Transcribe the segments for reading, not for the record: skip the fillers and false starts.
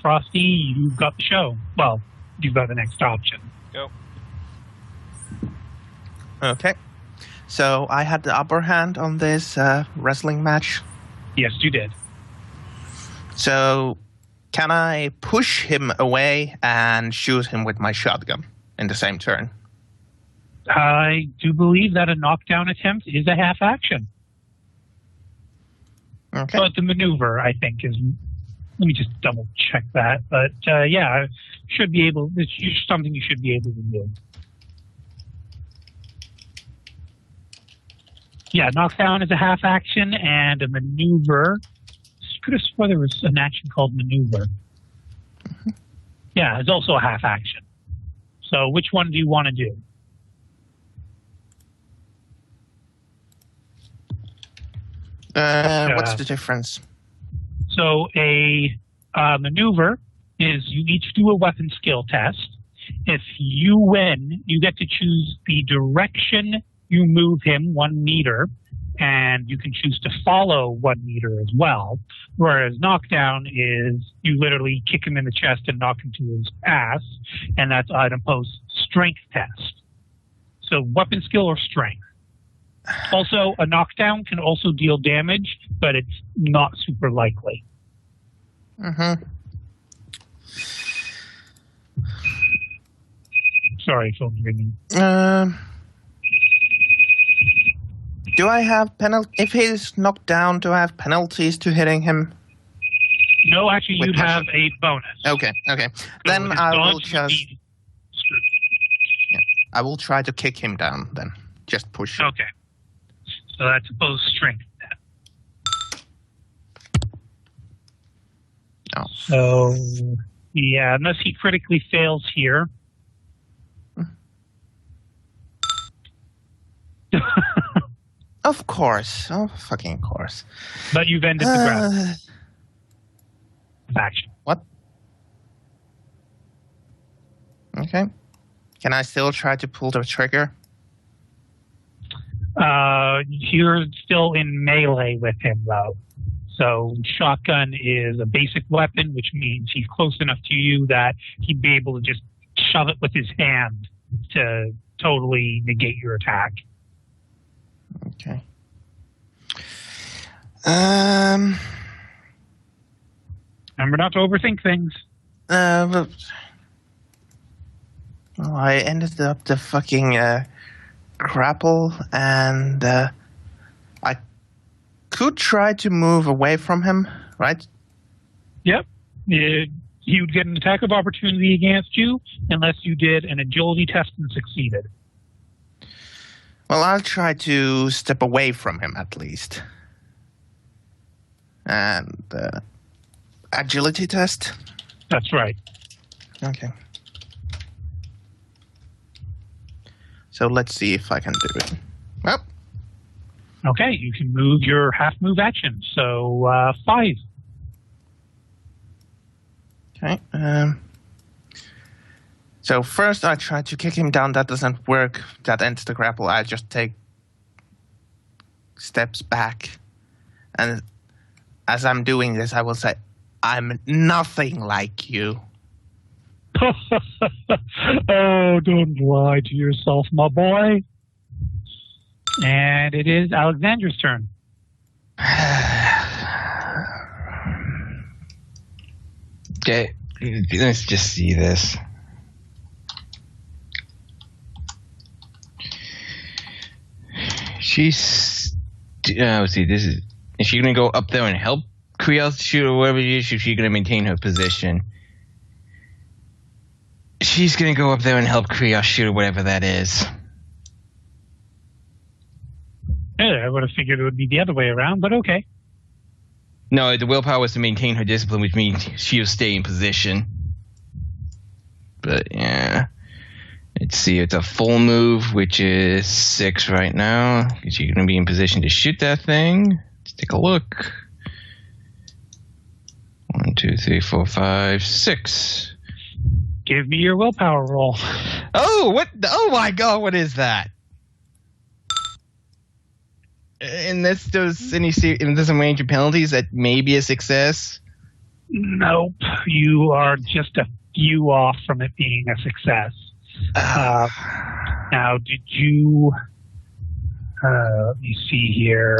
Frosty, you've got the show. Well, you've got the next option. Go. Okay. So I had the upper hand on this wrestling match. Yes, you did. So can I push him away and shoot him with my shotgun in the same turn? I do believe that a knockdown attempt is a half action. Okay. But the maneuver, I think, is... Let me just double check that. But yeah, should be able... It's something you should be able to do. Yeah, knockdown is a half action, and a maneuver... Could have sworn there was an action called maneuver. Mm-hmm. Yeah, it's also a half action. So which one do you want to do? What's the difference? So a maneuver is you each do a weapon skill test. If you win, you get to choose the direction you move him 1 meter, and you can choose to follow 1 meter as well. Whereas knockdown is you literally kick him in the chest and knock him to his ass, and that's an opposed strength test. So weapon skill or strength. Also, a knockdown can also deal damage, but it's not super likely. Mm-hmm. Sorry, phone ringing. Do I have if he's knocked down, do I have penalties to hitting him? No, actually, you'd have a bonus. Okay. So then I will just... Yeah. I will try to kick him down then. Just push him. Okay. So that's opposed strength. Oh. So, yeah, unless he critically fails here. Of course. Oh, fucking course. But you've ended the grab. Action. What? Okay. Can I still try to pull the trigger? You're still in melee with him, though. So shotgun is a basic weapon, which means he's close enough to you that he'd be able to just shove it with his hand to totally negate your attack. Okay. Remember not to overthink things. Well, I ended up the fucking grapple, and I could try to move away from him, right? Yep. He would get an attack of opportunity against you unless you did an agility test and succeeded. Well, I'll try to step away from him at least. And agility test? That's right. Okay. So let's see if I can do it. Well. Okay, you can move your half move action. So 5. Okay. So first I try to kick him down. That doesn't work. That ends the grapple. I just take steps back. And as I'm doing this, I will say, I'm nothing like you. Oh, don't lie to yourself, my boy. And it is Alexandra's turn. Okay, let's just see this. Let's see, is she going to go up there and help Kriel shoot or whatever it is? Or is she going to maintain her position? She's going to go up there and help Kriel shoot or whatever that is. Yeah, I would have figured it would be the other way around, but okay. No, the willpower was to maintain her discipline, which means she'll stay in position. But, yeah. Let's see, it's a full move, which is 6 right now. Is she going to be in position to shoot that thing? Let's take a look. 1, 2, 3, 4, 5, 6. Give me your willpower roll. Oh, what? Oh my God, what is that? And this does any in this range of penalties, that may be a success. Nope. You are just a few off from it being a success. Now, did you... let me see here.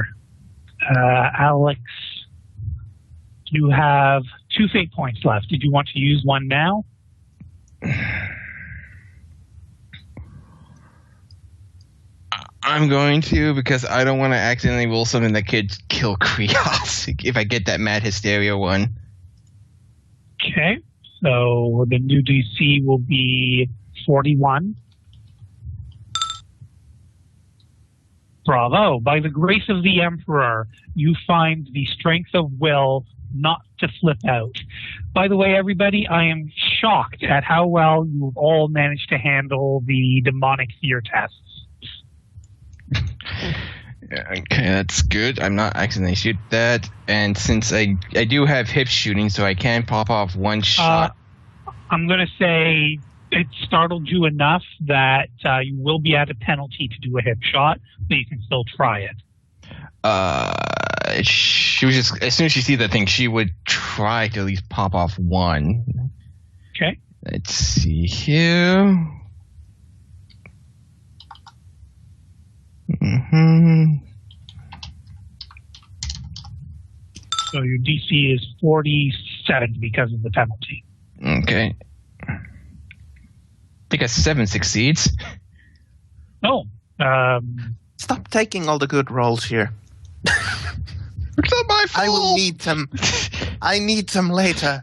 Alex, you have 2 fate points left. Did you want to use one now? I'm going to, because I don't want to accidentally roll something that could kill Krios if I get that mad hysteria one. Okay, so the new DC will be 41. Bravo. By the grace of the Emperor, you find the strength of will not to flip out. By the way, everybody, I am shocked at how well you've all managed to handle the demonic fear tests. Okay, that's good. I'm not accidentally shoot that. And since I do have hip shooting, so I can pop off one shot. I'm going to say it startled you enough that you will be at a penalty to do a hip shot, but you can still try it. She was just, as soon as she sees that thing, she would try to at least pop off one. Okay. Let's see here. So your DC is 47 because of the penalty. Okay. I think a 7 succeeds. Oh. Stop taking all the good rolls here. It's not my fault. I will need them. I need them later.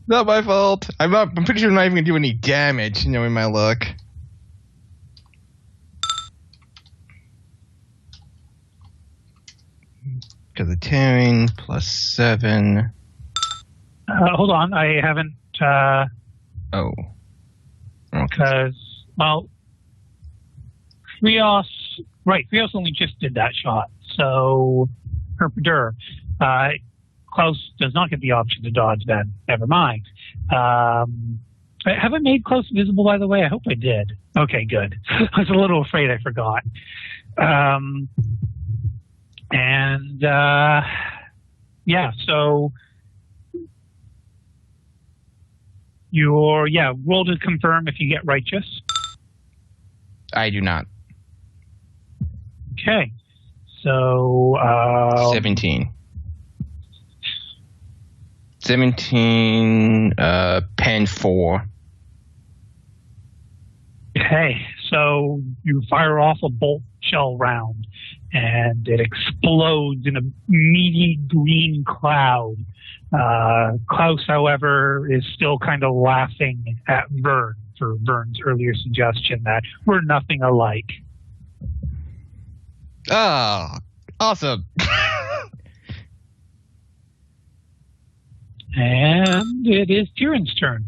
Not my fault. I'm pretty sure I'm not even gonna do any damage, knowing my luck. Because of tearing, plus 7. Hold on, I haven't... Oh. Because, well... Krios only just did that shot, so... Herpadur. Klaus does not get the option to dodge then. Never mind. Have I made Klaus visible, by the way? I hope I did. Okay, good. I was a little afraid I forgot. So roll to confirm if you get righteous. I do not. Okay. So 17. 17 pen 4. Okay, so you fire off a bolt shell round and it explodes in a meaty green cloud. Klaus, however, is still kind of laughing at Vern for Vern's earlier suggestion that we're nothing alike. Oh, awesome. And it is Tyrion's turn.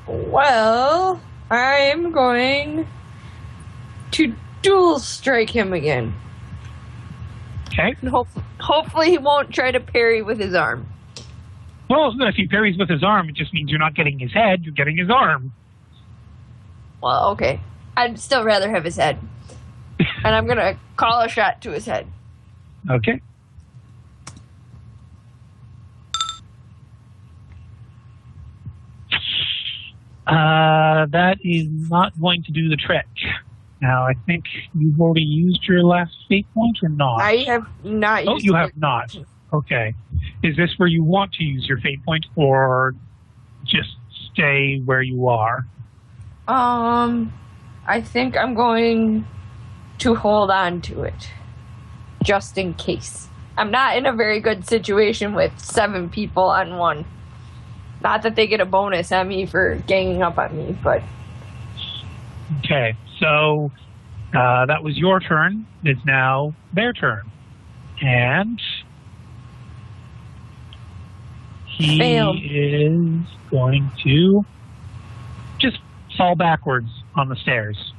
Well, I'm going to dual strike him again. Okay. And hopefully he won't try to parry with his arm. Well, if he parries with his arm, it just means you're not getting his head, you're getting his arm. Well, okay. I'd still rather have his head. And I'm going to call a shot to his head. Okay. That is not going to do the trick. Now, I think you've already used your last fate point or not? I have not used it. Oh, you have not. Okay. Is this where you want to use your fate point or just stay where you are? I think I'm going to hold on to it. Just in case. I'm not in a very good situation with 7 people on one. Not that they get a bonus on me for ganging up on me, but... Okay, so that was your turn. It's now their turn. And he is going to just fall backwards on the stairs.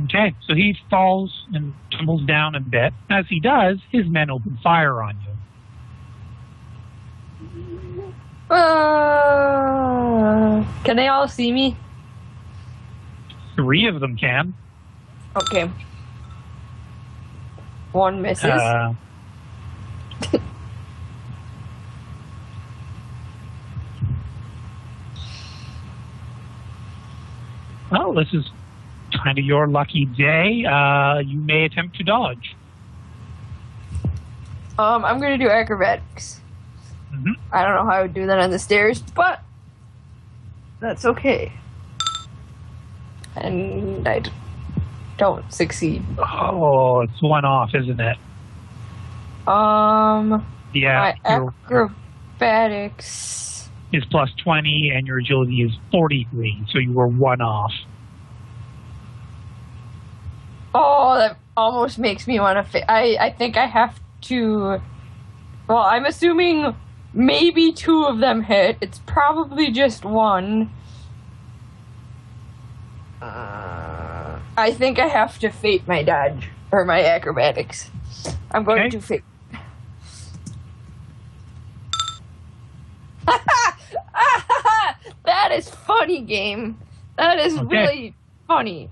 Okay, so he falls and tumbles down a bit. As he does, his men open fire on you. Can they all see me? 3 of them can. Okay. 1 misses. Well, this is kind of your lucky day. You may attempt to dodge. I'm going to do acrobatics. Mm-hmm. I don't know how I would do that on the stairs, but that's okay. And I don't succeed. Oh, it's 1 off, isn't it? Yeah. My acrobatics is plus 20, and your agility is 43, so you were 1 off. Oh, that almost makes me want to. I think I have to. Well, I'm assuming maybe 2 of them hit. It's probably just 1. I think I have to fate my dodge or my acrobatics. I'm going to fate. That is funny, game. That is really funny.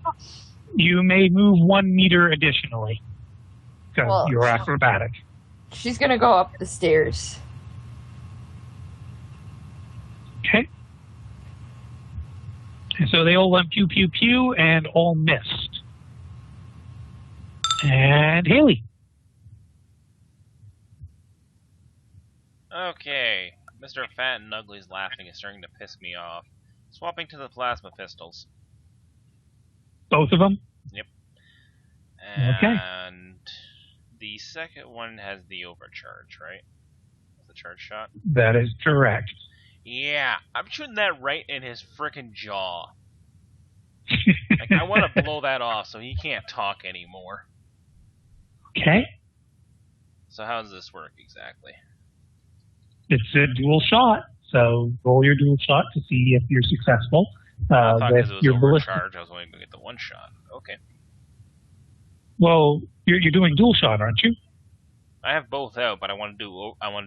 You may move 1 meter additionally because you're acrobatic. She's gonna go up the stairs. Okay. And so they all went pew, pew, pew, and all missed. And Haley. Okay. Mr. Fat and Ugly's laughing is starting to piss me off. Swapping to the plasma pistols. Both of them? Yep. Okay. And the second one has the overcharge, right? The charge shot? That is correct. Yeah, I'm shooting that right in his frickin' jaw. Like, I want to blow that off so he can't talk anymore. Okay. So how does this work exactly? It's a dual shot, so roll your dual shot to see if you're successful. I thought with because it was your overcharge, I was only going to get the 1 shot. Okay. Well, you're doing dual shot, aren't you? I have both out, but I want to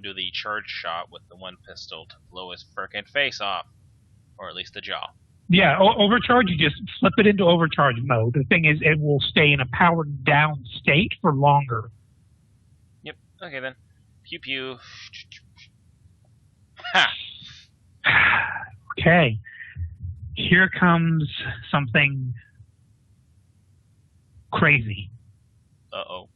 do the charge shot with the 1 pistol to blow his frickin' face off, or at least the jaw. Yeah, overcharge. You just flip it into overcharge mode. The thing is, it will stay in a powered down state for longer. Yep. Okay then. Pew pew. Ha! Okay. Here comes something crazy. Uh-oh.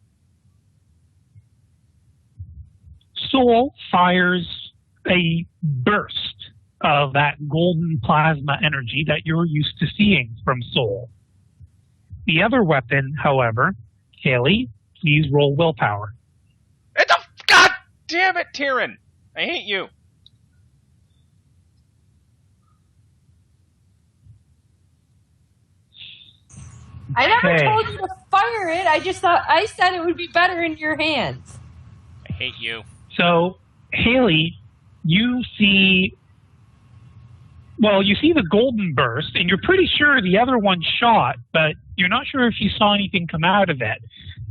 Soul fires a burst of that golden plasma energy that you're used to seeing from Soul. The other weapon, however, Haley, please roll willpower. It's a... God damn it, Tyrion! I hate you! I never Okay. told you to fire it. I just thought I said it would be better in your hands. I hate you. So, Haley, you see the golden burst, and you're pretty sure the other one shot, but you're not sure if you saw anything come out of it,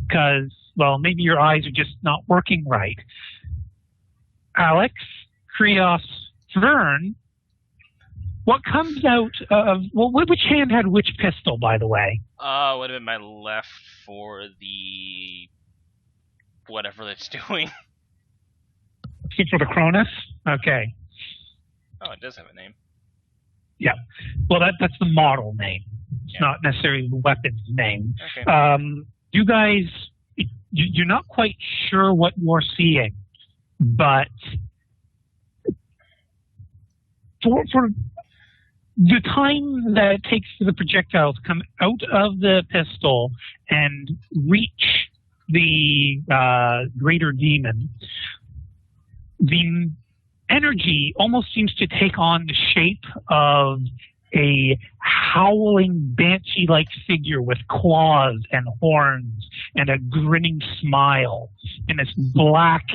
because, well, maybe your eyes are just not working right. Alex, Krios, Vern, what comes out of... Well, which hand had which pistol, by the way? Would have been my left for the... whatever it's doing. For the Cronus? Okay. Oh, it does have a name. Yeah. Well, that's the model name. It's not necessarily the weapon's name. Okay. You guys, you're not quite sure what you're seeing, but for the time that it takes for the projectile to come out of the pistol and reach the greater demon, the energy almost seems to take on the shape of a howling banshee-like figure with claws and horns and a grinning smile and this black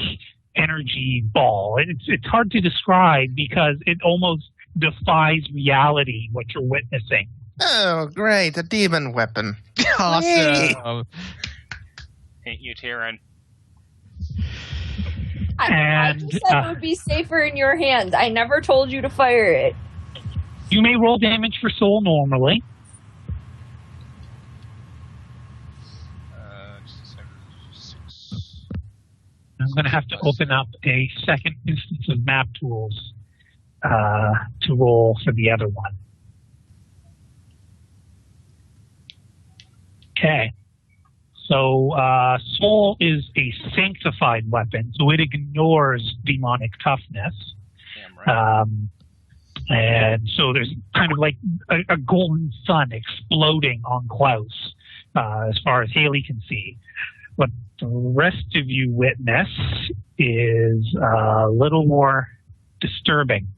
energy ball. It's hard to describe because it almost defies reality, what you're witnessing. Oh, great. A demon weapon. Awesome. Hate you, Tyrion. I just said it would be safer in your hands. I never told you to fire it. You may roll damage for soul normally. I'm going to have to open up a second instance of map tools to roll for the other one. Okay. So Soul is a sanctified weapon, so it ignores demonic toughness. Damn right. And so there's kind of like a golden sun exploding on Klaus, as far as Haley can see. What the rest of you witness is a little more disturbing,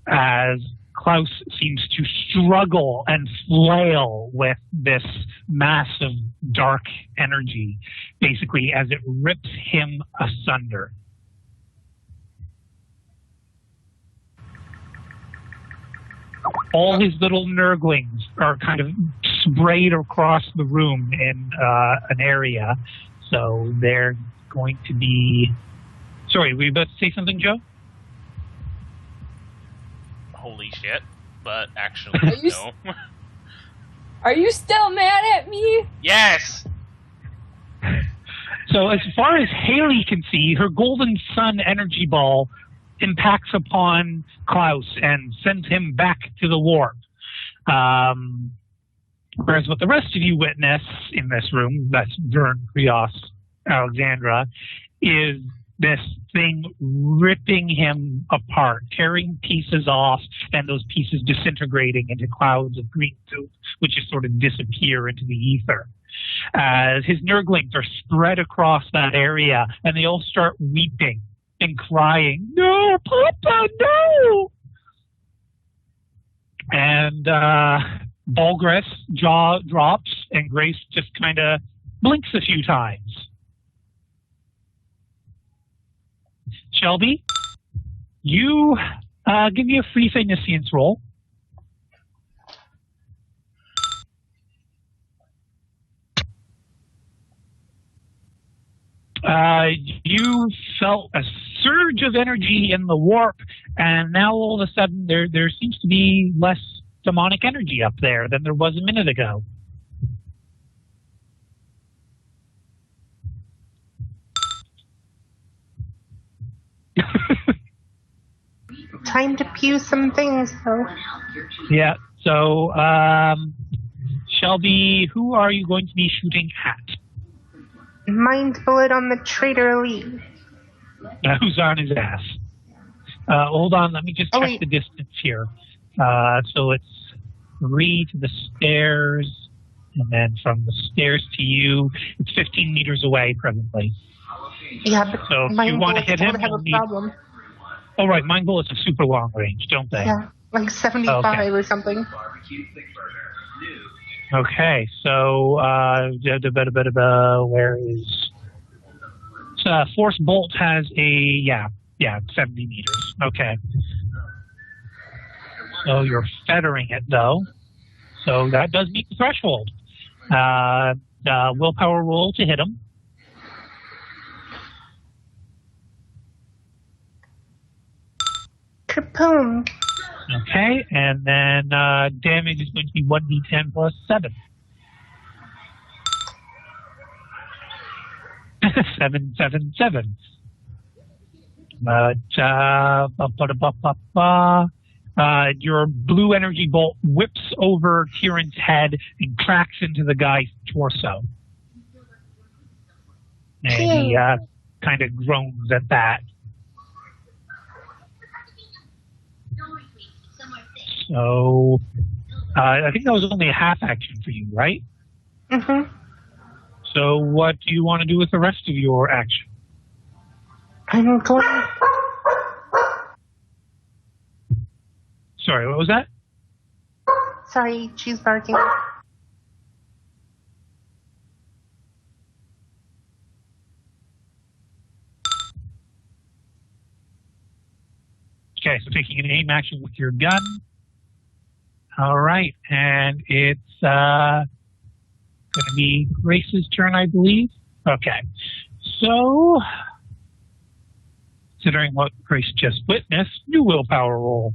as Klaus seems to struggle and flail with this mass of dark energy, basically as it rips him asunder. All his little nurglings are kind of sprayed across the room in an area, so they're going to be... Sorry, were you about to say something, Joe? Holy shit. But actually, no. Are you still mad at me? Yes! So as far as Haley can see, her golden sun energy ball impacts upon Klaus and sends him back to the warp. Whereas what the rest of you witness in this room, that's Vern, Krios, Alexandra, is this thing ripping him apart, tearing pieces off, and those pieces disintegrating into clouds of green goop, which just sort of disappear into the ether. As his nurglings are spread across that area, and they all start weeping and crying, "No, Papa, no!" And Balgris' jaw drops, and Grace just kind of blinks a few times. Shelby, you give me a free Phoenicians roll. You felt a surge of energy in the warp, and now all of a sudden there seems to be less demonic energy up there than there was a minute ago. Time to pew some things, though. Yeah, so Shelby, who are you going to be shooting at? Mind bullet on the traitor elite. Who's on his ass? Hold on, let me just check the distance here. So it's 3 to the stairs, and then from the stairs to you, it's 15 meters away presently. Yeah, but so if you want to hit him, have a problem. Oh, right, mine bullets are super long range, don't they? Yeah, like 75 or something. Okay, so where is... Force Bolt has a, 70 meters. Okay. So you're fettering it, though. So that does meet the threshold. Willpower roll to hit him. Kaboom. Okay, and then damage is going to be 1d10 plus 7. 7, 7, 7. Your blue energy bolt whips over Kieran's head and cracks into the guy's torso. And he kind of groans at that. So, I think that was only a half action for you, right? Mm-hmm. So what do you want to do with the rest of your action? I'm going... Sorry, what was that? Sorry, she's barking. Okay, so taking an aim action with your gun. All right, and it's going to be Grace's turn, I believe. Okay, so considering what Grace just witnessed, new willpower roll.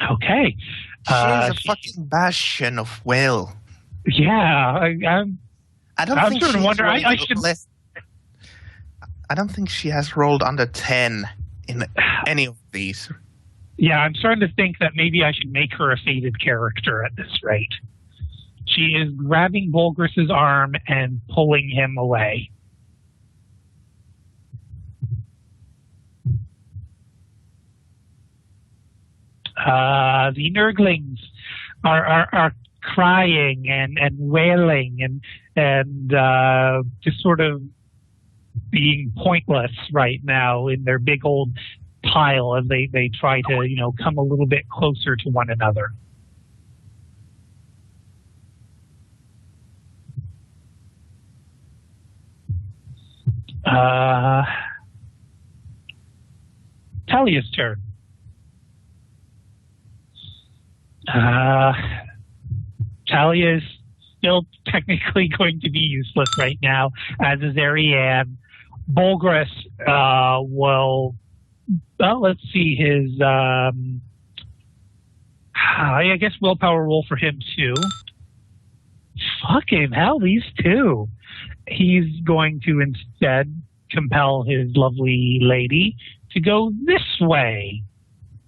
Okay. She's a fucking bastion of will. Yeah, I don't I'm think starting to she's wonder. I rolled should. less- I don't think she has rolled under 10 in any of these. Yeah, I'm starting to think that maybe I should make her a faded character at this rate. She is grabbing Bulgrus's arm and pulling him away. The Nurglings are crying and wailing and just sort of being pointless right now in their big old pile as they try to, come a little bit closer to one another. Talia's turn. Talia is still technically going to be useless right now, as is Ariane. Bulgrus will. Well, let's see his. I guess willpower roll for him too. Fucking hell, these two. He's going to instead compel his lovely lady to go this way.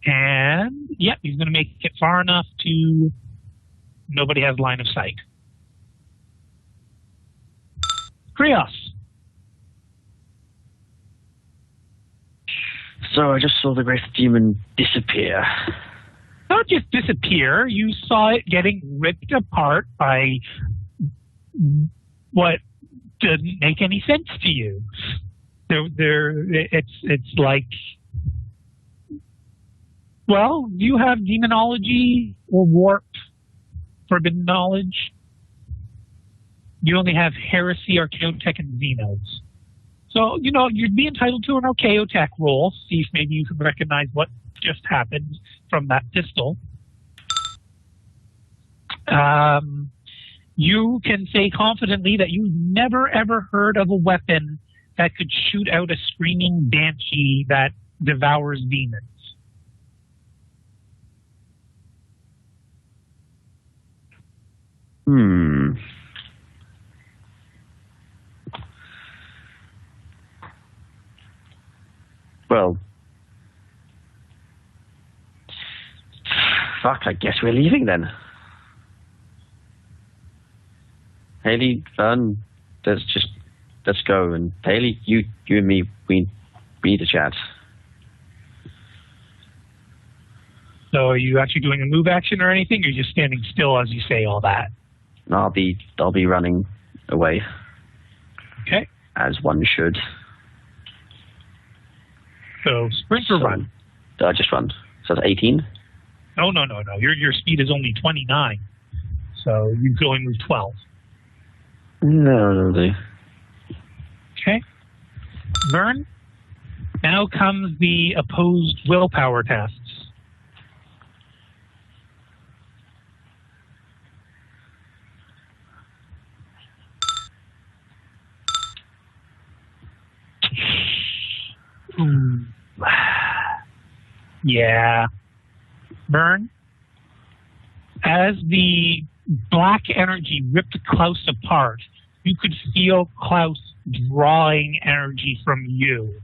And, yep, he's going to make it far enough to nobody has line of sight. Krios. So I just saw the Great Demon disappear. Not just disappear, you saw it getting ripped apart by what doesn't make any sense to you. It's like, well, you have demonology or warped forbidden knowledge. You only have heresy, archaeotech, and xenos. So, you'd be entitled to an archaeotech roll, see if maybe you can recognize what just happened from that pistol. You can say confidently that you've never ever heard of a weapon that could shoot out a screaming banshee that devours demons. Well, fuck, I guess we're leaving then. Haley, Vern, let's go. And Haley, you and me, we need to chat. So are you actually doing a move action or anything, or are you just standing still as you say all that? I'll be running away. Okay. As one should. So sprint or run? Just run. So that's 18? No. Your speed is only 29. So you can only move 12. No. Okay. Vern, now comes the opposed willpower tests. Yeah. Vern, as the black energy ripped Klaus apart, you could feel Klaus drawing energy from you,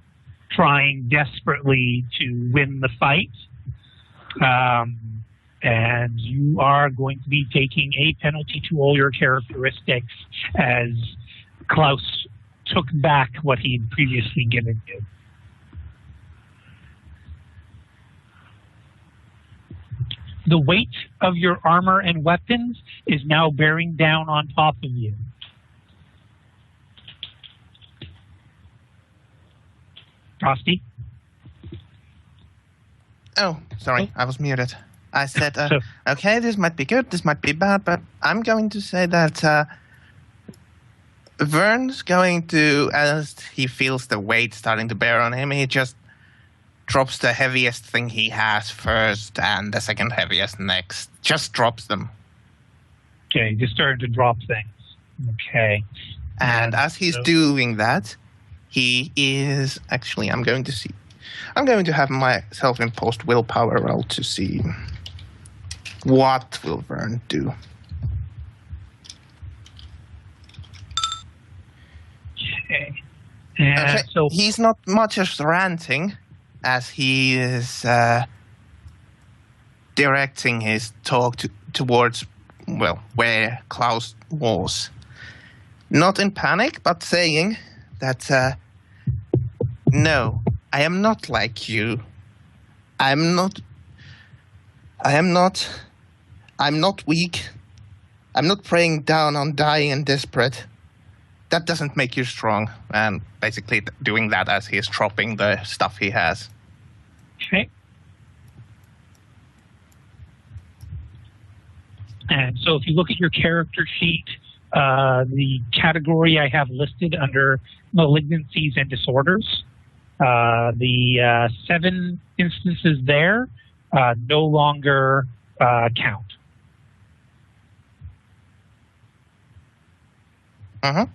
trying desperately to win the fight. And you are going to be taking a penalty to all your characteristics as Klaus took back what he had previously given you. The weight of your armor and weapons is now bearing down on top of you. Frosty? Oh, sorry, I was muted. I said, okay, this might be good, this might be bad, but I'm going to say that Vern's going to, as he feels the weight starting to bear on him, he just drops the heaviest thing he has first and the second heaviest next. Just drops them. Okay, just started to drop things. Okay. And as he's doing that, he is actually, I'm going to have my self-imposed willpower roll to see what will Vern do. And Okay, so he's not much as ranting as he is directing his talk towards, well, where Klaus was. Not in panic, but saying that, no, I am not like you. I'm not weak. I'm not praying down on dying and desperate. That doesn't make you strong. And basically doing that as he's dropping the stuff he has. okay. And so if you look at your character sheet, the category I have listed under malignancies and disorders, the 7 instances there no longer count. Uh-huh.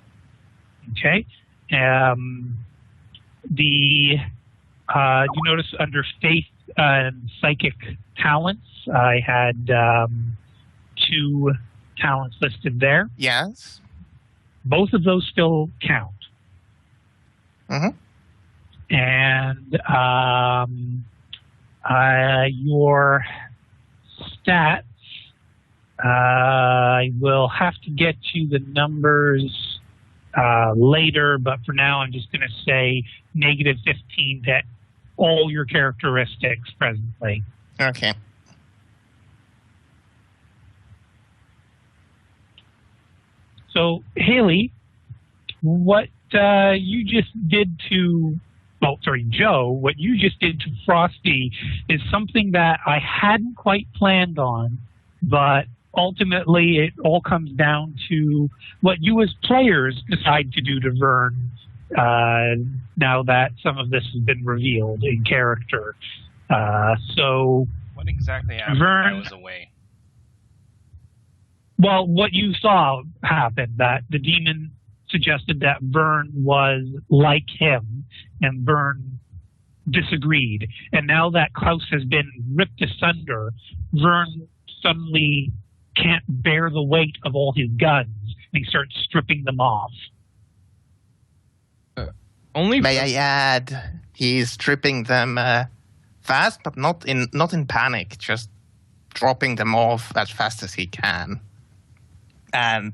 Okay. You notice under faith and psychic talents, I had 2 talents listed there. Yes. Both of those still count. Uh-huh. And your stats, I will have to get you the numbers later, but for now I'm just going to say -15 to all your characteristics presently. Okay. So, Haley, what you just did to, Joe, what you just did to Frosty is something that I hadn't quite planned on, but ultimately it all comes down to what you as players decide to do to Vern now that some of this has been revealed in character. So, What exactly happened Vern, when I was away? well, what you saw happened, that the demon suggested that Vern was like him, and Vern disagreed. And now that Klaus has been ripped asunder, Vern suddenly can't bear the weight of all his guns, and he starts stripping them off. Only May I add, he's stripping them fast, but not in panic, just dropping them off as fast as he can. And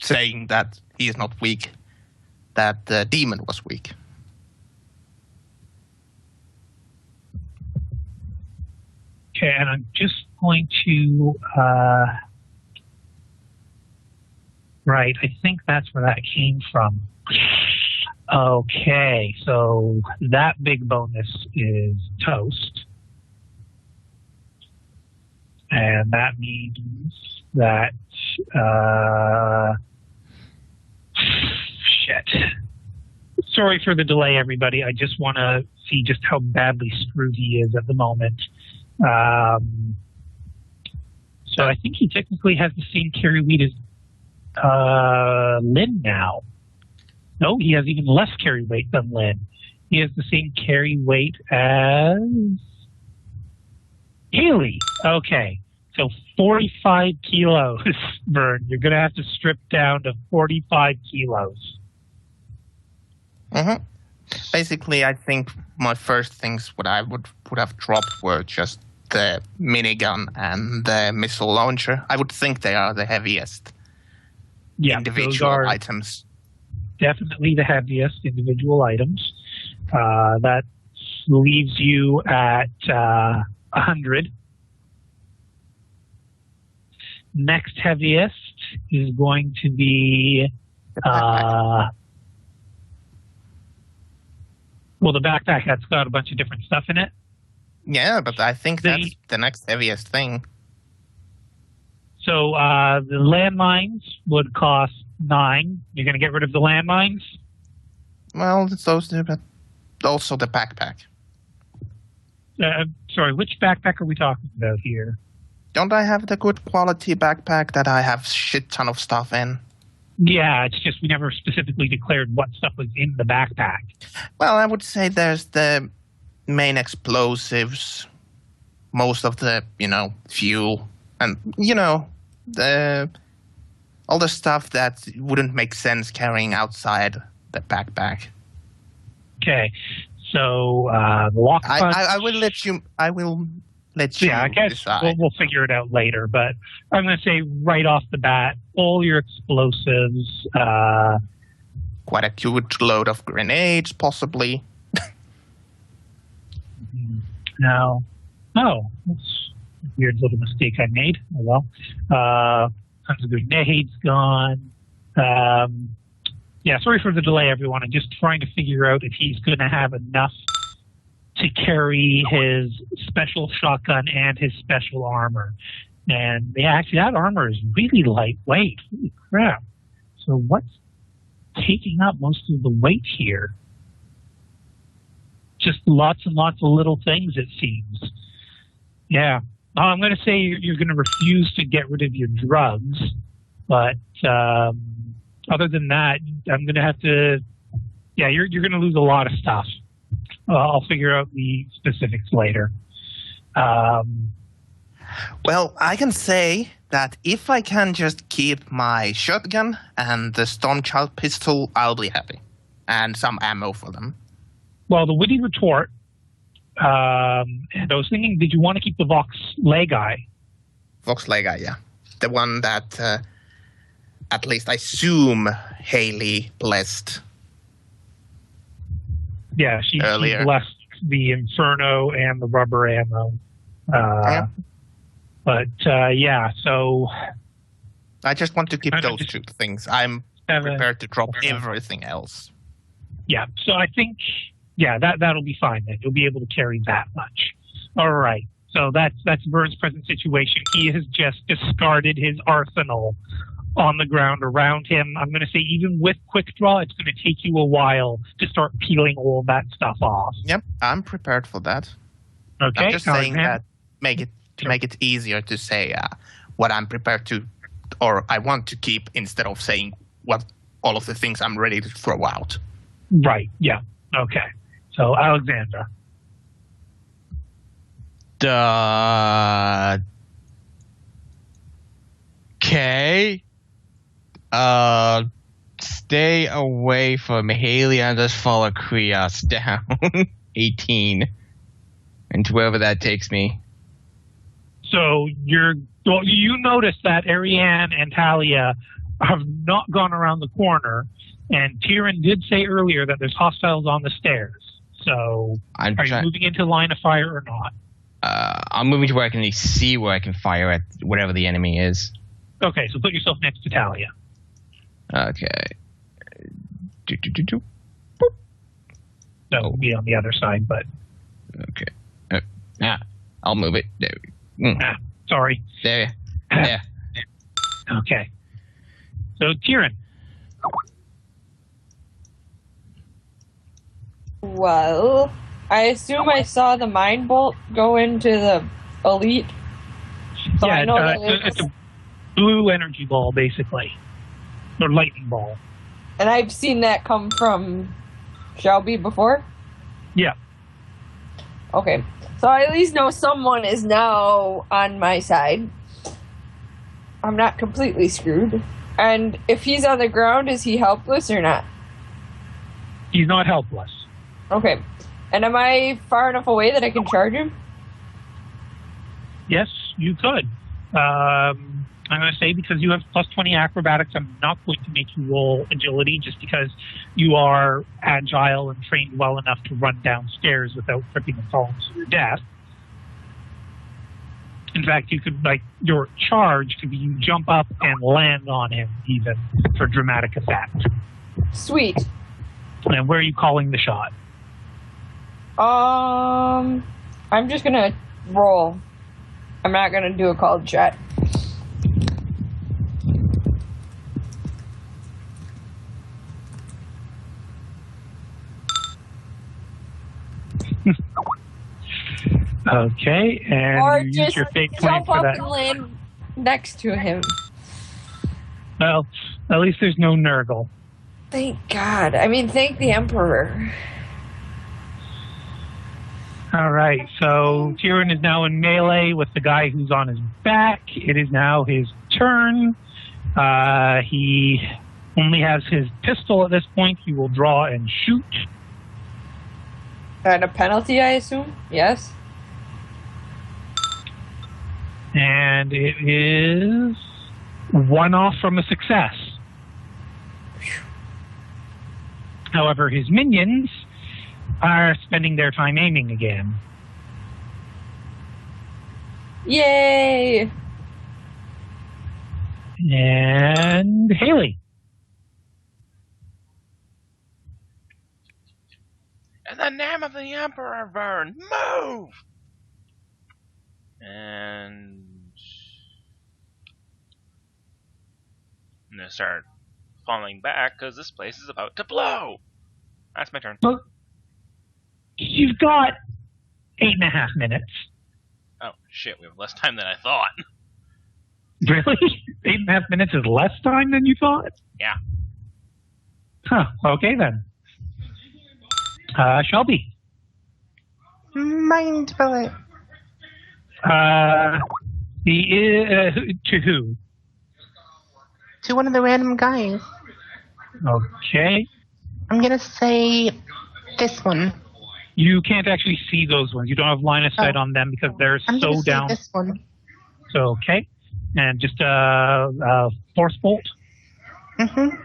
saying that he is not weak, that the demon was weak. Okay, and I'm just going to... right, I think that's where that came from. Okay, so that big bonus is toast. And that means that... shit. Sorry for the delay, everybody. I just want to see just how badly screwed he is at the moment. So I think he technically has the same carry weight as Lynn now. No, he has even less carry weight than Lynn. He has the same carry weight as Haley. Okay, so 45 kilos, Vern. You're going to have to strip down to 45 kilos. Mm-hmm. Basically, I think my first things what I would have dropped were just the minigun and the missile launcher. I would think they are the heaviest individual items. Definitely the heaviest individual items. That leaves you at 100. Next heaviest is going to be... well, the backpack that's got a bunch of different stuff in it. Yeah, but I think that's the next heaviest thing. So the landmines would cost 9. You're going to get rid of the landmines? Well, it's those two, but also the backpack. Sorry, which backpack are we talking about here? Don't I have the good quality backpack that I have shit ton of stuff in? Yeah, it's just we never specifically declared what stuff was in the backpack. Well, I would say there's the main explosives, most of the, fuel, and, all the stuff that wouldn't make sense carrying outside the backpack. Okay. So the lock punch. I will let you. I will let you. Yeah, I guess decide. we'll figure it out later. But I'm going to say right off the bat, all your explosives. Quite a huge load of grenades, possibly. Now, that's a weird little mistake I made. Oh well. Tons of grenades gone. Yeah, sorry for the delay, everyone. I'm just trying to figure out if he's going to have enough to carry his special shotgun and his special armor. And yeah, actually, that armor is really lightweight. Holy crap. So what's taking up most of the weight here? Just lots and lots of little things, it seems. Yeah. I'm going to say you're going to refuse to get rid of your drugs, but other than that, I'm going to have to. Yeah, you're going to lose a lot of stuff. I'll figure out the specifics later. Well, I can say that if I can just keep my shotgun and the Stormchild pistol, I'll be happy, and some ammo for them. Well, the witty retort. And I was thinking, did you want to keep the Vox Legi? Vox Legi, yeah, the one that. At least I assume Haley blessed. Yeah, she earlier. blessed the Inferno and the rubber ammo. But yeah, so I just want to keep those two things. I'm prepared to drop everything else. Yeah, so I think that'll be fine then. You'll be able to carry that much. All right. So that's Vern's present situation. He has just discarded his arsenal on the ground around him. I'm going to say even with quick draw, it's going to take you a while to start peeling all that stuff off. Yep, I'm prepared for that. Okay. I'm just saying that make it easier to say what I'm prepared to or I want to keep instead of saying what all of the things I'm ready to throw out. Right. Yeah. Okay. So Alexandra. Okay. Stay away from Haley and just follow Krios down. 18. And to wherever that takes me. So you notice that Ariane and Talia have not gone around the corner, and Tyrion did say earlier that there's hostiles on the stairs. So are you moving into line of fire or not? I'm moving to where I can at least see where I can fire at whatever the enemy is. Okay, so put yourself next to Talia. Okay. That will be on the other side, but... Okay. I'll move it. There. Sorry. There. Okay. So, Tyrion. Well, I assume I saw the Mind Bolt go into the Elite. So yeah, I know it's a blue energy ball, basically. Or lightning ball. And I've seen that come from Shelby before? Yeah. Okay. So I at least know someone is now on my side. I'm not completely screwed. And if he's on the ground, is he helpless or not? He's not helpless. Okay. And am I far enough away that I can charge him? Yes, you could. I'm going to say because you have plus 20 acrobatics, I'm not going to make you roll agility just because you are agile and trained well enough to run downstairs without tripping and falling to your death. In fact, you could, your charge could be you jump up and land on him even for dramatic effect. Sweet. And where are you calling the shot? I'm just going to roll. I'm not going to do a called shot. Okay, and or you just use your fate jump point for up that. and land next to him. Well, at least there's no Nurgle. Thank God. I mean, thank the Emperor. All right, so Tyrion is now in melee with the guy who's on his back. It is now his turn. He only has his pistol at this point. He will draw and shoot. And a penalty, I assume? Yes. And it is 1 off from a success. However, his minions are spending their time aiming again. Yay! And Haley. In the name of the Emperor, Vern, move! And I'm gonna start falling back because this place is about to blow. That's my turn. Well, you've got 8.5 minutes. Oh shit, we have less time than I thought. Really? 8.5 minutes is less time than you thought? Yeah. Huh. Okay then. Shelby. Mind bullet. To who? To one of the random guys. Okay. I'm gonna say this one. You can't actually see those ones. You don't have line of sight on them because they're I'm so gonna say down. this one. So okay. And just force bolt. Mm-hmm.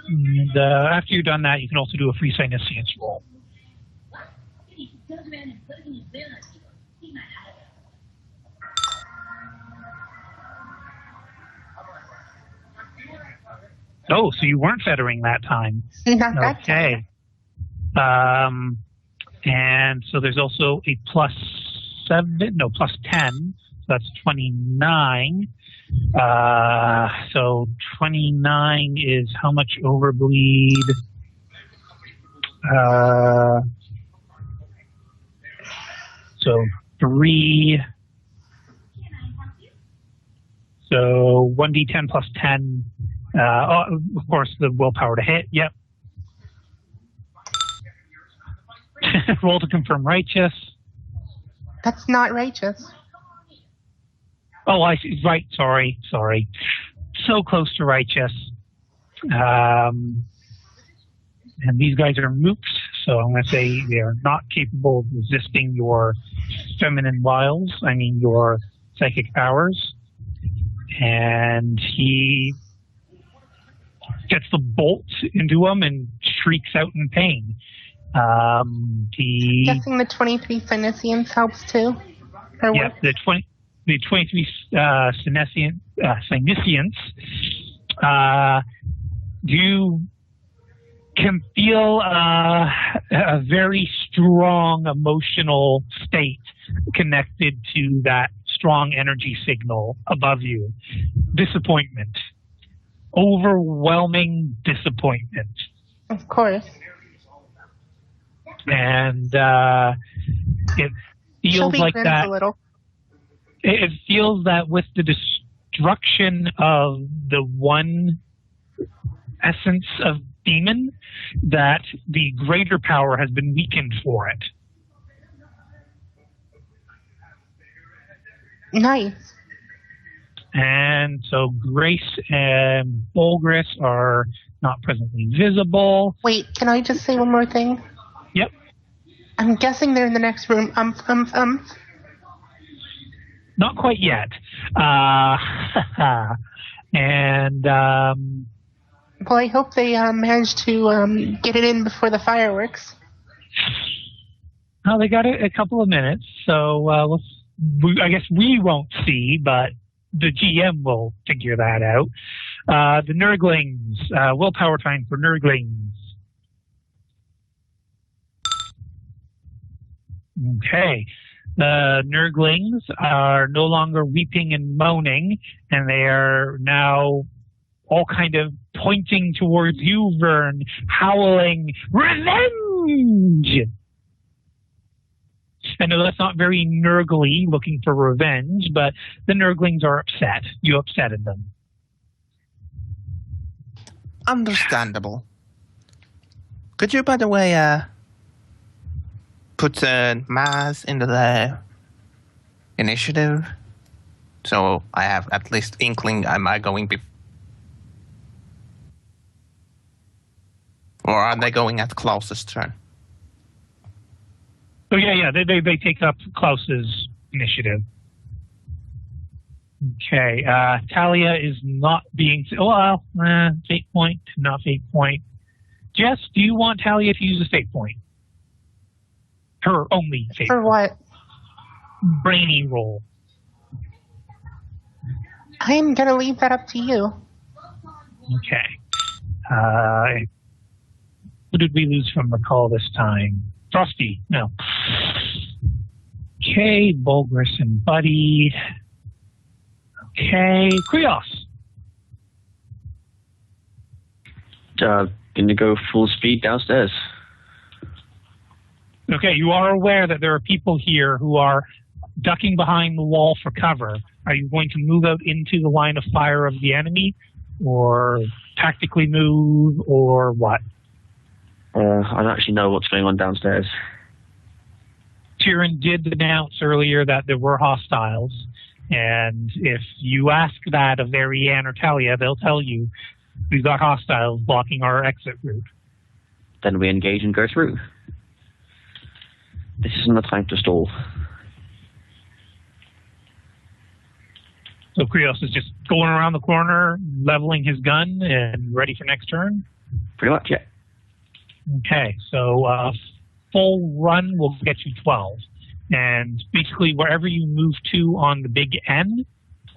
And after you've done that, you can also do a free significance roll. Oh, so you weren't feathering that time. Not that Okay. And so there's also a plus 10. So that's 29. So 29 is how much overbleed? So 3. So 1d10 plus 10. Of course, the willpower to hit. Yep. Roll to confirm righteous. That's not righteous. Oh, I see. Right. Sorry. So close to righteous. And these guys are mooks, so I'm going to say they are not capable of resisting your feminine wiles. I mean, your psychic powers. And he gets the bolt into him and shrieks out in pain. Guessing the 23 Senescience helps too. Or Yeah, what? the 23 Senescience. You can feel a very strong emotional state connected to that strong energy signal above you. Disappointment. Overwhelming disappointment. Of course. And it feels Shelby like grins that. a little. It feels that with the destruction of the one essence of demon, that the greater power has been weakened for it. Nice. And so Grace and Bolgris are not presently visible. Wait, can I just say one more thing? Yep. I'm guessing they're in the next room. Not quite yet. And Well, I hope they manage to get it in before the fireworks. they got a couple of minutes, so I guess we won't see, but the GM will figure that out. The Nurglings, willpower time for Nurglings. Okay. The Nurglings are no longer weeping and moaning, and they are now all kind of pointing towards you, Vern, howling, "Revenge!" I know that's not very Nurgly, looking for revenge, but the Nurglings are upset. You upsetted them. Understandable. Could you, by the way, put Maz into the initiative? So I have at least inkling, am I going Or are they going at Klaus's turn? So yeah, they take up Klaus's initiative. Okay, Talia is not being... Well, fate point, not fate point. Jess, do you want Talia to use a fate point? Her only fate For what? Brainy roll. I'm gonna leave that up to you. Okay. Who did we lose from recall this time? Frosty, no. Okay, Bulgris and Buddy. Okay, Krios. Gonna go full speed downstairs. Okay, you are aware that there are people here who are ducking behind the wall for cover. Are you going to move out into the line of fire of the enemy, or tactically move, or what? I don't actually know what's going on downstairs. Tyrion did announce earlier that there were hostiles, and if you ask that of Ariane or Talia, they'll tell you we've got hostiles blocking our exit route. Then we engage and go through. This isn't the time to stall. So Krios is just going around the corner, leveling his gun, and ready for next turn? Pretty much, yeah. Okay, so full run will get you 12. And basically wherever you move to on the big N,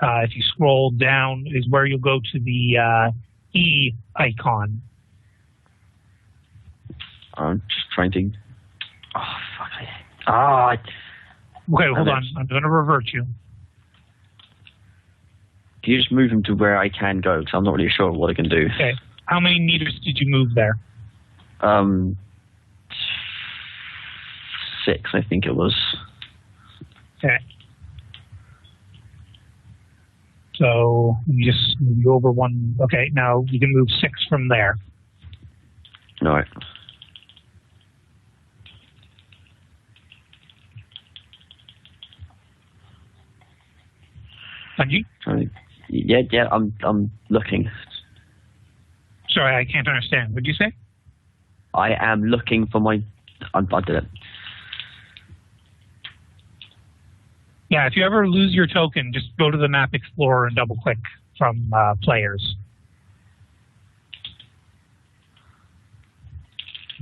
if you scroll down, is where you'll go to the E icon. I'm just trying to... Oh, fuck. Okay, hold on. I'm going to revert you. Can you just move him to where I can go? Because I'm not really sure what I can do. Okay. How many meters did you move there? 6, I think it was. Okay. So you just move over one. Okay, now you can move 6 from there. All right. Sanji? Yeah, I'm looking. Sorry, I can't understand. What did you say? I am looking for my... I did it. Yeah, if you ever lose your token, just go to the Map Explorer and double-click from players.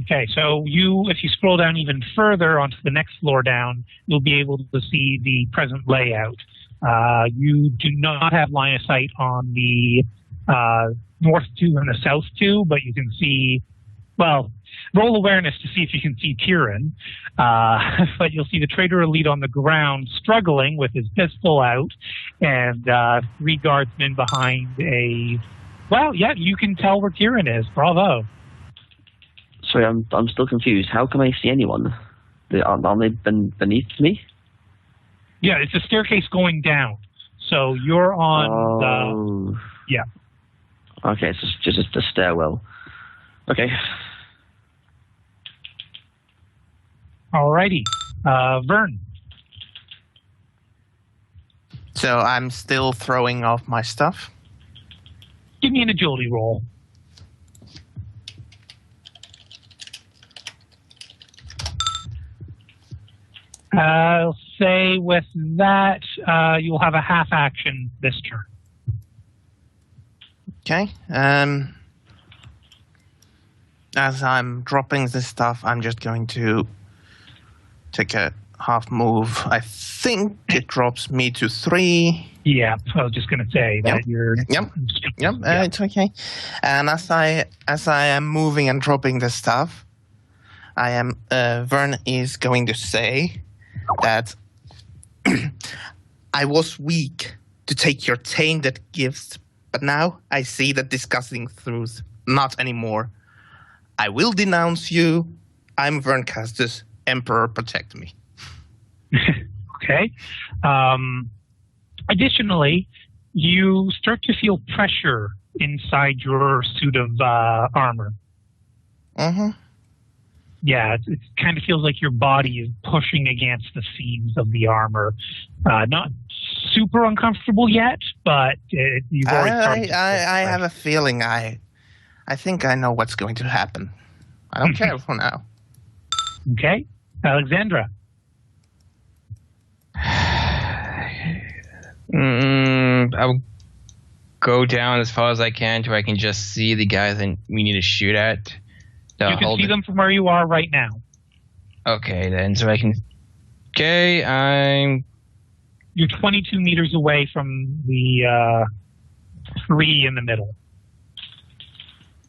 Okay, so if you scroll down even further onto the next floor down, you'll be able to see the present layout. You do not have line of sight on the north 2 and the south 2, but you can see, well, roll awareness to see if you can see Tyrion. But you'll see the Traitor Elite on the ground struggling with his pistol out, and 3 guardsmen behind a... Well, yeah, you can tell where Tyrion is. Bravo. Sorry, I'm still confused. How can I see anyone? Aren't they beneath me? Yeah, it's a staircase going down. So you're on the... Yeah. Okay, so it's just a stairwell. Okay. Alrighty. Vern. So I'm still throwing off my stuff. Give me an agility roll. I'll say with that, you'll have a half action this turn. Okay. As I'm dropping this stuff, I'm just going to take a half move. I think it drops me to 3. Yeah, I was just going to say that you're... Yep. It's okay. And as I am moving and dropping the stuff, Vern is going to say that I was weak to take your tainted gifts, but now I see the disgusting truth. Not anymore. I will denounce you. I'm Vern Castus. Emperor, protect me. Okay. Additionally, you start to feel pressure inside your suit of armor. Mm-hmm. Yeah, it kind of feels like your body is pushing against the seams of the armor. Not super uncomfortable yet, but you've already started. I have a feeling. I think I know what's going to happen. I don't care for now. Okay. Alexandra. I'll go down as far as I can to where I can just see the guys that we need to shoot at. You can see them from where you are right now. Okay, then. So I can... Okay, You're 22 meters away from the tree in the middle.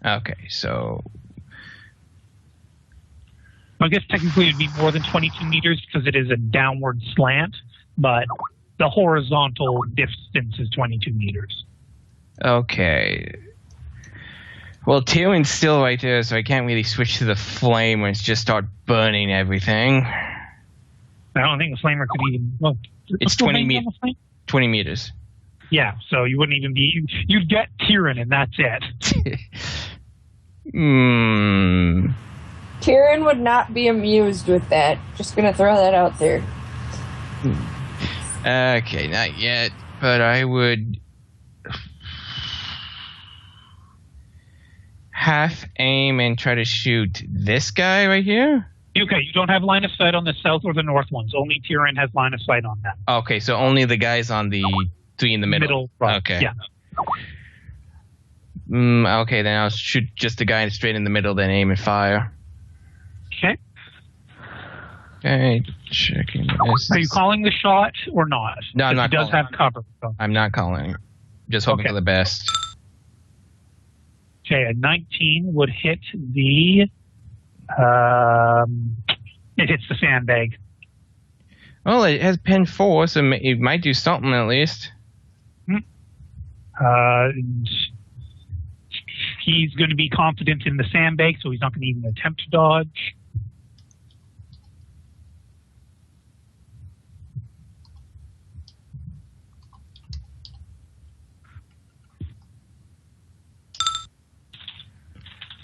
Okay, so... I guess technically it would be more than 22 meters because it is a downward slant, but the horizontal distance is 22 meters. Okay. Well, Tyrion's still right there, so I can't really switch to the flame when it's just start burning everything. I don't think the flamer could even... Well, it's 20 meters. Yeah, so you wouldn't even be... You'd get Tyrion, and that's it. Tyrion would not be amused with that. Just gonna throw that out there. Okay, not yet, but I would half aim and try to shoot this guy right here. Okay, you don't have line of sight on the south or the north ones. Only Tyrion has line of sight on that. Okay, so only the guys on the three in the middle. Right. Okay. Yeah. Okay, then I'll shoot just the guy straight in the middle, then aim and fire. Okay. Okay, checking this. Are you calling the shot or not? No, I'm not. He does have cover. So. I'm not calling. Just hoping for the best. Okay, a 19 would hit the. It hits the sandbag. Well, it has pen 4, so it might do something at least. He's going to be confident in the sandbag, so he's not going to even attempt to dodge.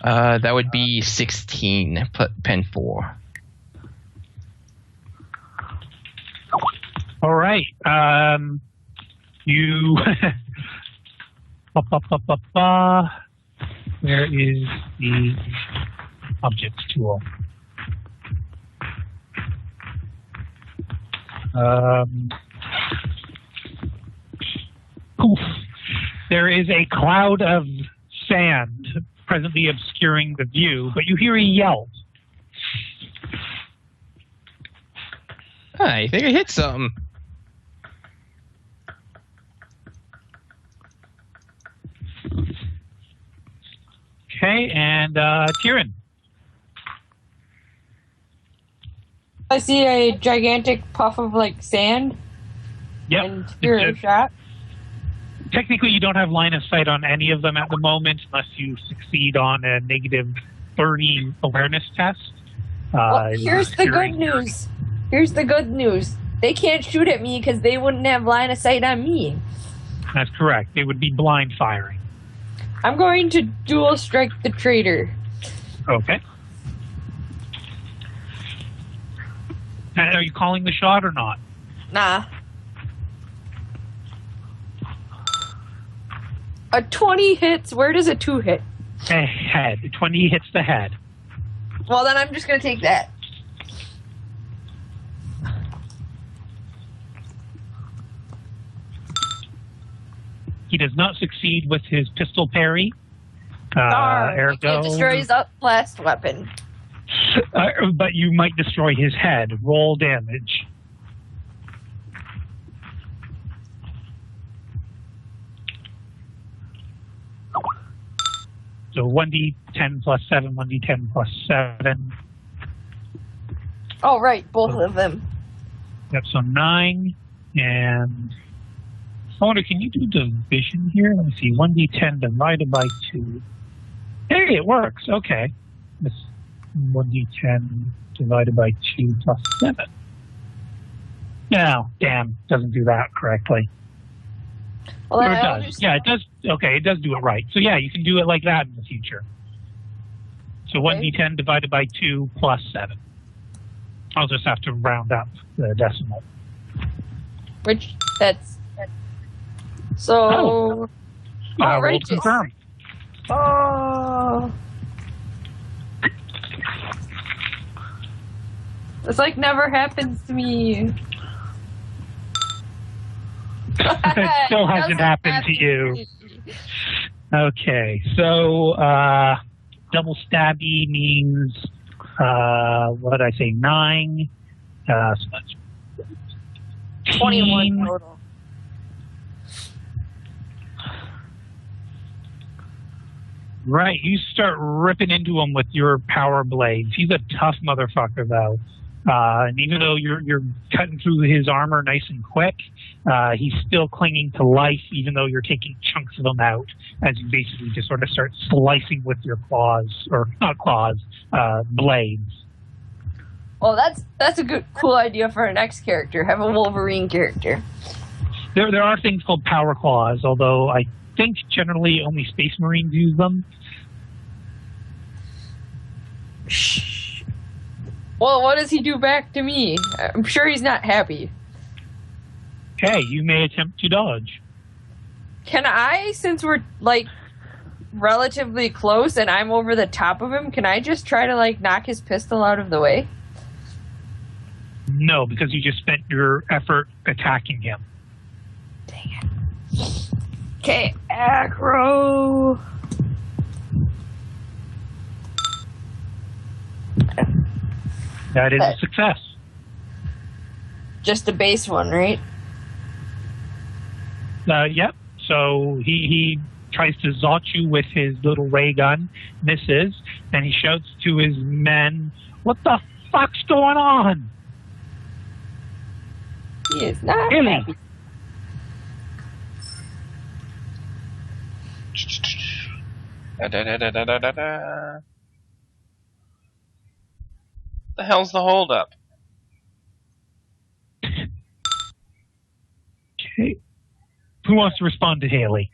That would be 16, pen 4. All right. You... Where is the objects tool? Poof. There is a cloud of sand presently obscuring the view, but you hear a yell. I think I hit something. Okay, and Tyrion. I see a gigantic puff of sand. Yep. And hear a shot. Technically, you don't have line of sight on any of them at the moment, unless you succeed on a negative 30 awareness test. Well, here's the good news. Here's the good news. They can't shoot at me because they wouldn't have line of sight on me. That's correct. They would be blind firing. I'm going to dual strike the traitor. Okay. And are you calling the shot or not? Nah. A 20 hits. Where does a 2 hit? A head. 20 hits the head. Well, then I'm just going to take that. He does not succeed with his pistol parry. I can't destroy his last weapon. But you might destroy his head. Roll damage. So 1d10 plus 7, 1d10 plus 7. Oh, right, both of them. Yep, so 9. And I wonder, can you do division here? Let me see. 1d10 divided by 2. Hey, it works. Okay. This 1d10 divided by 2 plus 7. No, damn, doesn't do that correctly. Well, or it does. Yeah, it does. Okay, it does do it right. So yeah, you can do it like that in the future. So 1d10 divided by 2 plus 7. I'll just have to round up the decimal. Which, that's... So... Roll confirm. Oh... This like never happens to me. It still hasn't happened to you. Okay, so double stabby means what did I say? 9. So that's 21 total. Right, you start ripping into him with your power blades. He's a tough motherfucker, though. And even though you're cutting through his armor nice and quick, he's still clinging to life, even though you're taking chunks of him out as you basically just sort of start slicing with your claws, or not claws, blades. Well, that's a good, cool idea for our next character. Have a Wolverine character. There are things called power claws, although I think generally only Space Marines use them. Well, what does he do back to me? I'm sure he's not happy. Okay, you may attempt to dodge. Can I, since we're, like, relatively close and I'm over the top of him, can I just try to, like, knock his pistol out of the way? No, because you just spent your effort attacking him. Dang it. Okay, acro. That is a success. Just a base one, right? Yep. So he tries to zot you with his little ray gun, misses, and he shouts to his men, "What the fuck's going on?" He is not Really? happy. The hell's the holdup? Okay. Who wants to respond to Haley?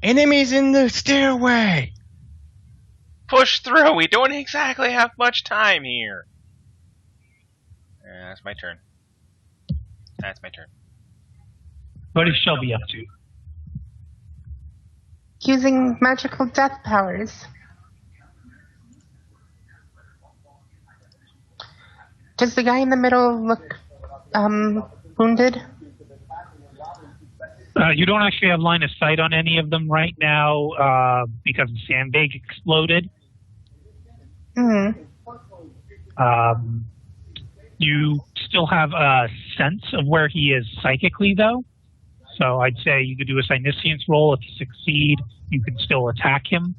Enemies in the stairway. Push through. We don't exactly have much time here. That's my turn. That's my turn. What is Shelby up to? Using magical death powers. Does the guy in the middle look wounded? You don't actually have line of sight on any of them right now because the sandbag exploded. You still have a sense of where he is psychically, though. So I'd say you could do a Psyniscience roll. If you succeed, you can still attack him.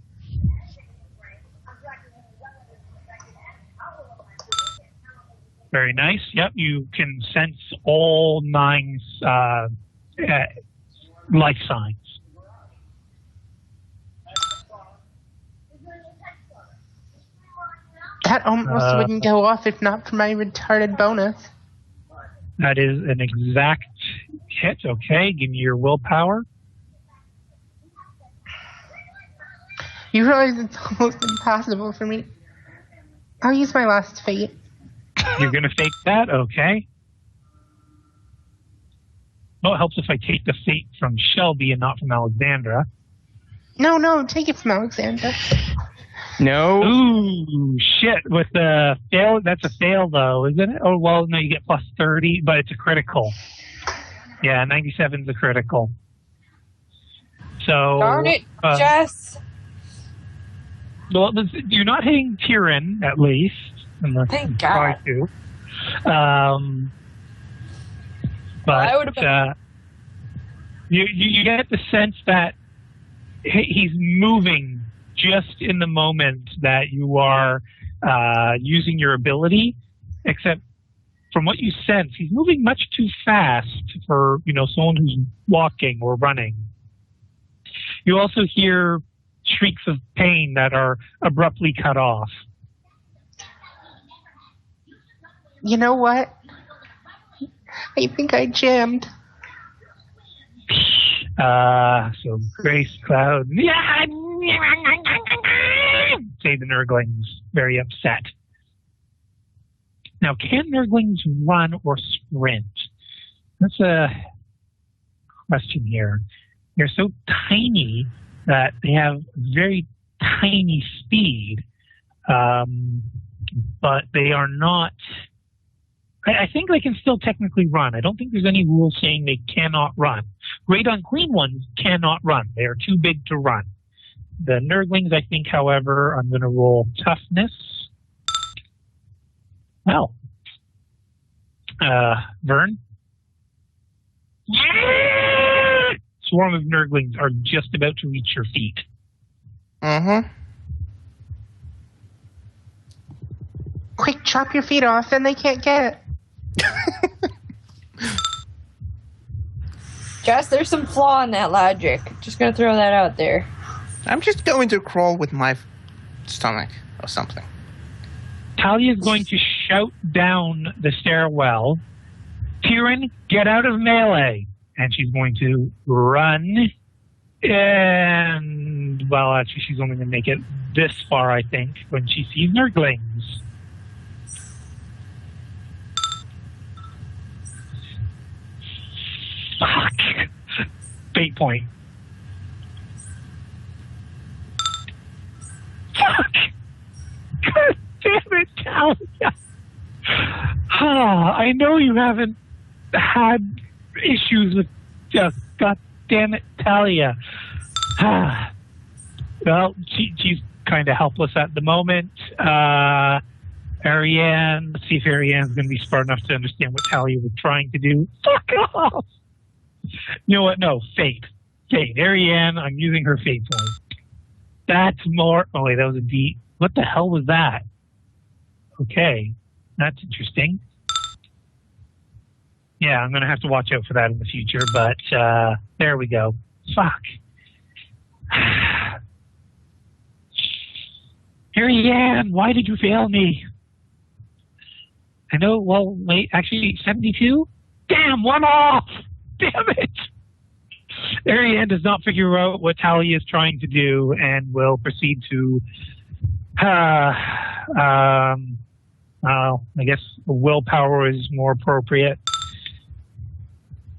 Very nice. Yep, you can sense all 9 life signs. That almost wouldn't go off if not for my retarded bonus. That is an exact hit. Okay, give me your willpower. You realize it's almost impossible for me. I'll use my last fate. You're going to fake that? Okay. Well, it helps if I take the fate from Shelby and not from Alexandra. No, take it from Alexandra. No. Ooh, shit. With the fail, that's a fail, though, isn't it? Oh, well, no, you get plus 30, but it's a critical. Yeah, 97's a critical. So. Darn it, Jess. Well, you're not hitting Tyrion, at least. Unless Thank you God. try to. But you get the sense that he's moving just in the moment that you are using your ability, except from what you sense, he's moving much too fast for someone who's walking or running. You also hear shrieks of pain that are abruptly cut off. You know what? I think I jammed. So Grace Cloud, say the Nurglings, very upset. Now, can Nurglings run or sprint? That's a question here. They're so tiny that they have very tiny speed. but they are not. I think they can still technically run. I don't think there's any rule saying they cannot run. Great Unclean Ones cannot run. They are too big to run. The Nurglings, I think, however, I'm going to roll toughness. Well, Vern? Yeah! Swarm of Nurglings are just about to reach your feet. Mm-hmm. Quick, chop your feet off, then they can't get it. Jess, there's some flaw in that logic. Just gonna throw that out there. I'm just going to crawl with my stomach or something. Talia is going to shout down the stairwell, Tyrion, get out of melee. And she's going to run. And, well, actually, she's only going to make it this far, I think, when she sees Nurglings. Fuck. Fate point. Fuck. God damn it, Talia. I know you haven't had issues with just, God damn it, Talia. Well, she's kind of helpless at the moment. Ariane, let's see if Ariane's going to be smart enough to understand what Talia was trying to do. Fuck off! You know what? No, fate. Ariane, I'm using her fate point. That's more. Oh, wait, that was a D. What the hell was that? Okay, that's interesting. Yeah, I'm going to have to watch out for that in the future, but there we go. Fuck. Ariane, why did you fail me? I know, well, wait, actually, 72? Damn, one off! Damn it! Ariane does not figure out what Talia is trying to do and will proceed to, I guess willpower is more appropriate.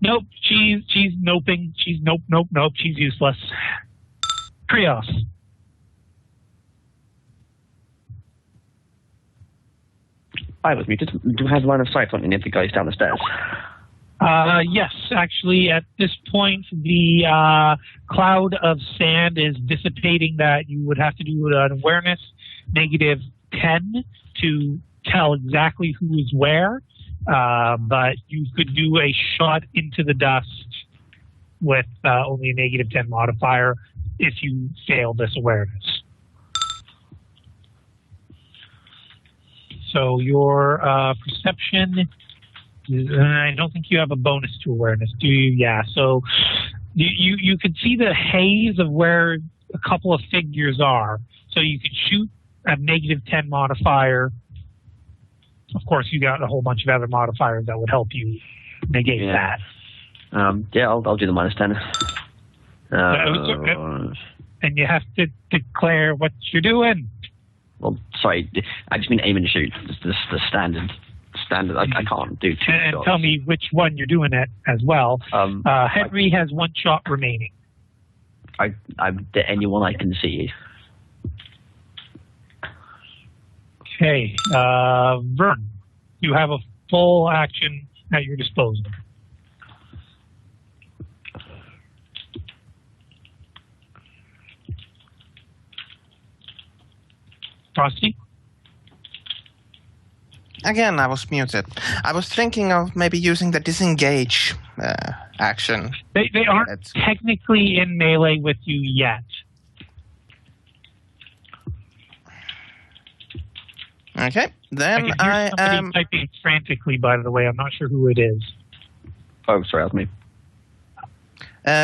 Nope, she's noping. She's nope, she's useless. Krios. I was muted. Do have line of sight on any of the guys down the stairs? Yes, actually, at this point, the cloud of sand is dissipating. That you would have to do an awareness -10 to tell exactly who is where. But you could do a shot into the dust with only a -10 modifier if you fail this awareness. So your perception, I don't think you have a bonus to awareness, do you? Yeah, so you can see the haze of where a couple of figures are. So you could shoot a -10 modifier. Of course, you got a whole bunch of other modifiers that would help you negate that. Yeah, I'll do the -10. And you have to declare what you're doing. Well, sorry, I just mean aim and shoot. The standard. I can't do two and shots. Tell me which one you're doing it as well. Henry has one shot remaining. I'm anyone I can see. Okay, Vern, you have a full action at your disposal. Frosty? Again, I was muted. I was thinking of maybe using the disengage action. They aren't technically in melee with you yet. Okay, then I am typing frantically. By the way, I'm not sure who it is. Oh, sorry, that was me.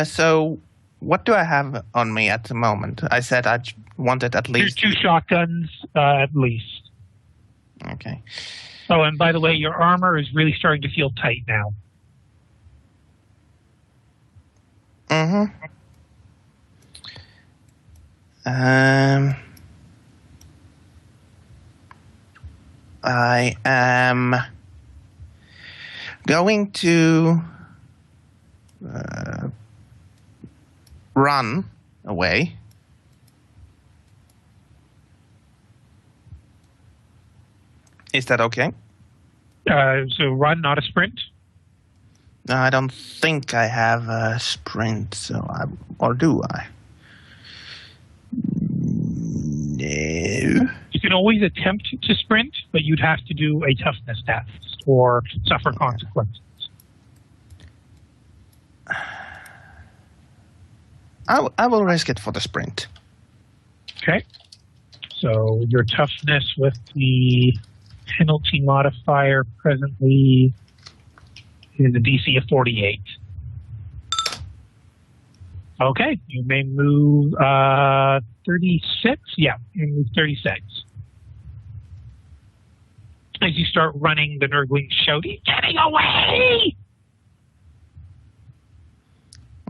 So, what do I have on me at the moment? I said I wanted at least two shotguns, at least. Okay. Oh, and by the way, your armor is really starting to feel tight now. Mm-hmm. I am going to run away. Is that okay? So run, not a sprint. No, I don't think I have a sprint, or do I? No. You can always attempt to sprint, but you'd have to do a toughness test or suffer consequences. I will risk it for the sprint. Okay. So your toughness with the penalty modifier presently is a DC of 48. Okay, you may move 36. Yeah, you move 36. As you start running, the Nurglings shout, "He's getting away!"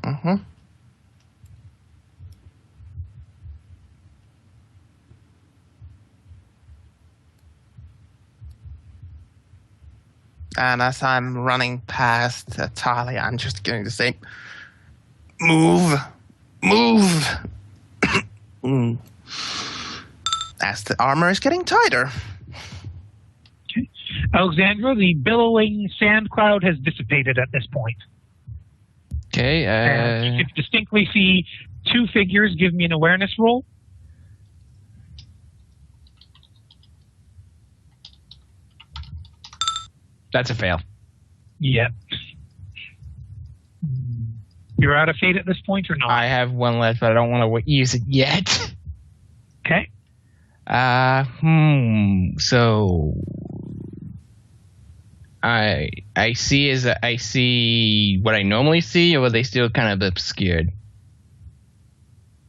Mm-hmm. And as I'm running past Talia, I'm just going to say, move. As the armor is getting tighter. Okay. Alexandra, the billowing sand cloud has dissipated at this point. Okay. And you can distinctly see two figures. Give me an awareness roll. That's a fail. Yep. You're out of fate at this point or not? I have one left, but I don't want to use it yet. Okay. So I see what I normally see, or are they still kind of obscured?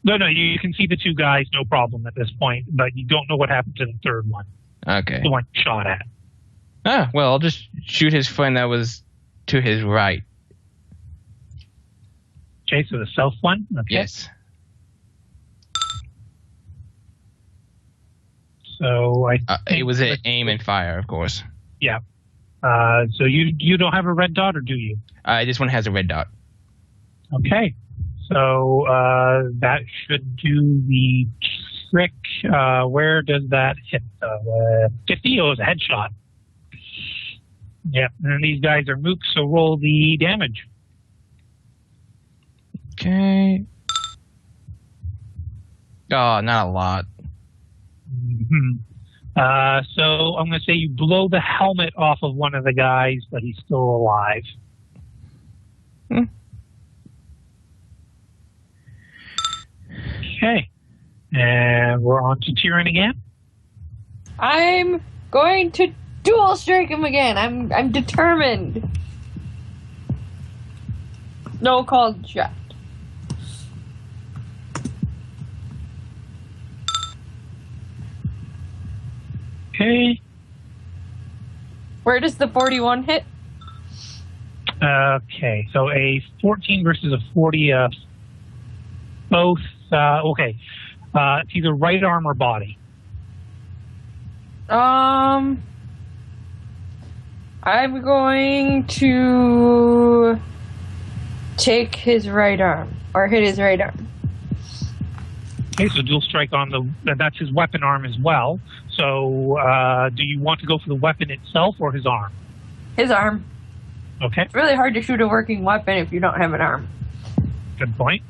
No, you can see the two guys, no problem at this point, but you don't know what happened to the third one. Okay. The one you shot at. Well, I'll just shoot his friend that was to his right. Okay, so the south one? Okay. Yes. So I think it was an aim and fire, of course. Yeah. So you don't have a red dot, or do you? This one has a red dot. Okay. So that should do the trick. Where does that hit? 50? Oh, it was a headshot. Yep. And these guys are mooks, so roll the damage. Okay. Oh, not a lot. Mm-hmm. So I'm going to say you blow the helmet off of one of the guys, but he's still alive. Okay. And we're on to Tyrion again. I'm going to dual strike him again. I'm determined. No called shot. Okay. Where does the 41 hit? Okay, so a 14 versus a 40, both, okay. It's either right arm or body. I'm going to take his right arm, or hit his right arm. Okay, so dual strike on that's his weapon arm as well. So, do you want to go for the weapon itself or his arm? His arm. Okay. It's really hard to shoot a working weapon if you don't have an arm. Good point.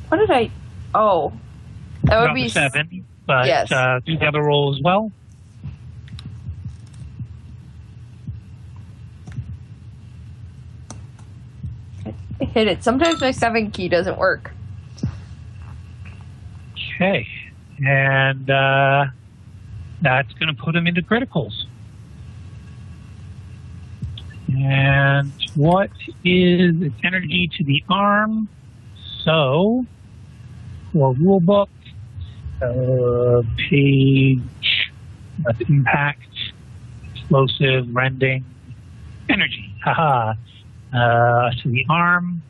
What did I... Oh. That would be... 7, but yes. Do the other roll as well. I hit it. Sometimes my 7 key doesn't work. Okay. And that's going to put him into criticals. And what is its energy to the arm? So, for rulebook, page, impact, explosive, rending, energy. Haha. To the arm.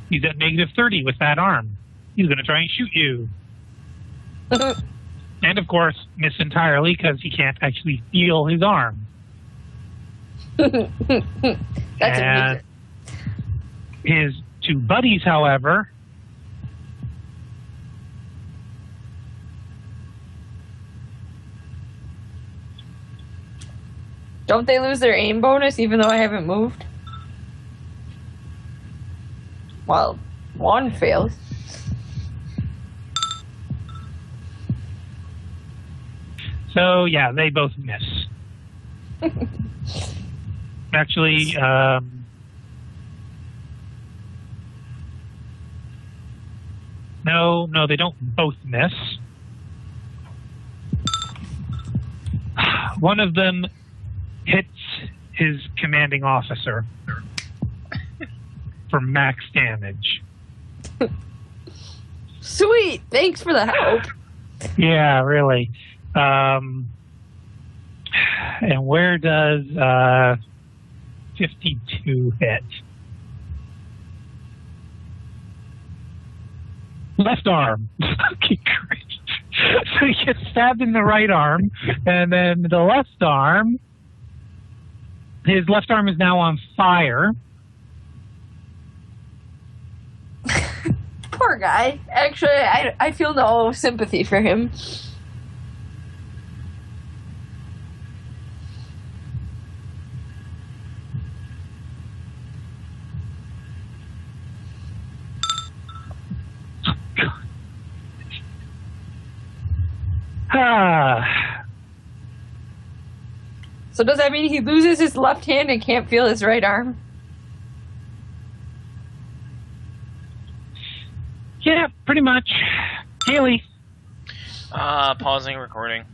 He's at negative 30 with that arm. He's going to try and shoot you. And of course, miss entirely because he can't actually feel his arm. That's And amazing. his two buddies, however, Don't they lose their aim bonus even though I haven't moved? Well, one fails. so yeah, they both miss. Actually, no, they don't both miss. One of them hits his commanding officer for max damage. Sweet! Thanks for the help. Yeah, really. And where does 52 hit? Left arm. Okay, great. So he gets stabbed in the right arm, and then the left arm, his left arm is now on fire. Poor guy. Actually, I feel no sympathy for him. Ah. So does that mean he loses his left hand and can't feel his right arm? Yeah, pretty much. Haley. Pausing recording.